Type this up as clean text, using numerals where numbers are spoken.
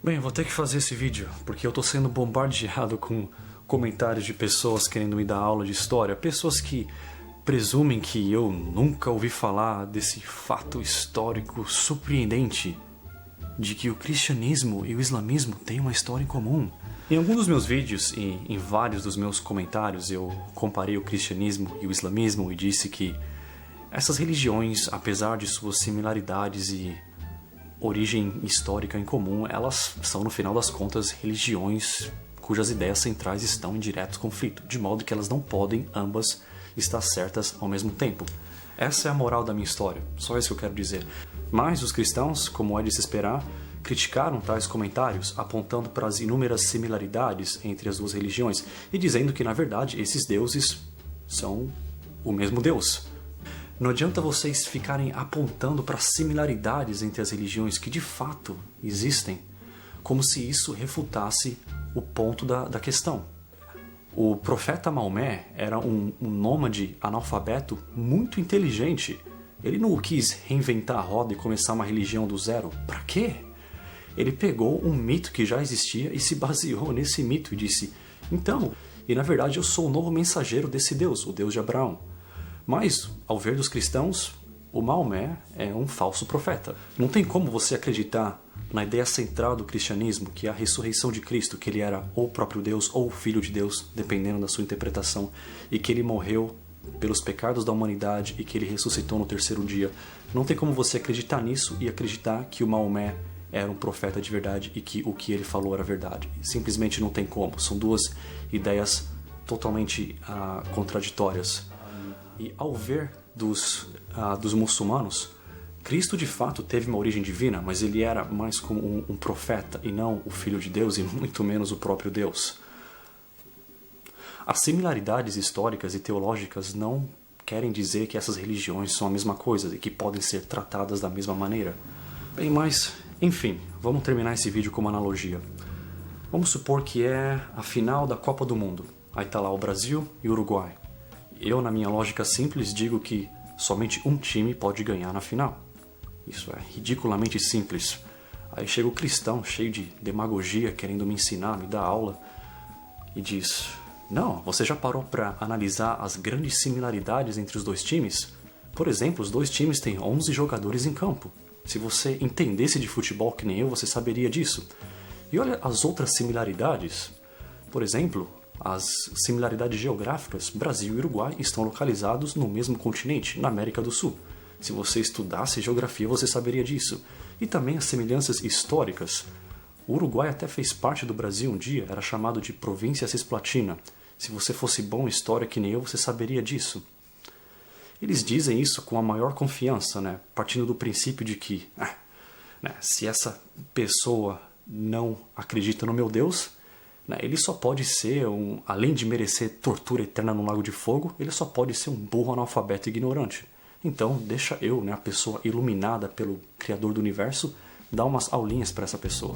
Bem, eu vou ter que fazer esse vídeo, porque eu tô sendo bombardeado com comentários de pessoas querendo me dar aula de história, pessoas que presumem que eu nunca ouvi falar desse fato histórico surpreendente de que o cristianismo e o islamismo têm uma história em comum. Em algum dos meus vídeos e em vários dos meus comentários eu comparei o cristianismo e o islamismo e disse que essas religiões, apesar de suas similaridades e origem histórica em comum, elas são, no final das contas, religiões cujas ideias centrais estão em direto conflito, de modo que elas não podem ambas estar certas ao mesmo tempo. Essa é a moral da minha história, só isso que eu quero dizer. Mas os cristãos, como é de se esperar, criticaram tais comentários, apontando para as inúmeras similaridades entre as duas religiões e dizendo que, na verdade, esses deuses são o mesmo Deus. Não adianta vocês ficarem apontando para similaridades entre as religiões que de fato existem, como se isso refutasse o ponto da questão. O profeta Maomé era um nômade analfabeto muito inteligente. Ele não quis reinventar a roda e começar uma religião do zero. Para quê? Ele pegou um mito que já existia e se baseou nesse mito e disse: então, e na verdade eu sou o novo mensageiro desse Deus, o Deus de Abraão. Mas, ao ver dos cristãos, o Maomé é um falso profeta. Não tem como você acreditar na ideia central do cristianismo, que é a ressurreição de Cristo, que ele era ou o próprio Deus ou o Filho de Deus, dependendo da sua interpretação, e que ele morreu pelos pecados da humanidade e que ele ressuscitou no terceiro dia. Não tem como você acreditar nisso e acreditar que o Maomé era um profeta de verdade e que o que ele falou era verdade. Simplesmente não tem como. São duas ideias totalmente contraditórias. E ao ver dos muçulmanos, Cristo de fato teve uma origem divina, mas ele era mais como um profeta e não o Filho de Deus e muito menos o próprio Deus. As similaridades históricas e teológicas não querem dizer que essas religiões são a mesma coisa e que podem ser tratadas da mesma maneira. Bem, mas, enfim, vamos terminar esse vídeo com uma analogia. Vamos supor que é a final da Copa do Mundo. Aí tá lá o Brasil e o Uruguai. Eu, na minha lógica simples, digo que somente um time pode ganhar na final. Isso é ridiculamente simples. Aí chega o cristão, cheio de demagogia, querendo me ensinar, me dar aula, e diz: não, você já parou para analisar as grandes similaridades entre os dois times? Por exemplo, os dois times têm 11 jogadores em campo. Se você entendesse de futebol que nem eu, você saberia disso. E olha as outras similaridades. Por exemplo, as similaridades geográficas. Brasil e Uruguai estão localizados no mesmo continente, na América do Sul. Se você estudasse geografia, você saberia disso. E também as semelhanças históricas. O Uruguai até fez parte do Brasil um dia, era chamado de Província Cisplatina. Se você fosse bom em história que nem eu, você saberia disso. Eles dizem isso com a maior confiança, partindo do princípio de que se essa pessoa não acredita no meu Deus, ele só pode ser, além de merecer tortura eterna no Lago de Fogo, ele só pode ser um burro analfabeto e ignorante. Então, deixa eu, a pessoa iluminada pelo Criador do Universo, dar umas aulinhas para essa pessoa.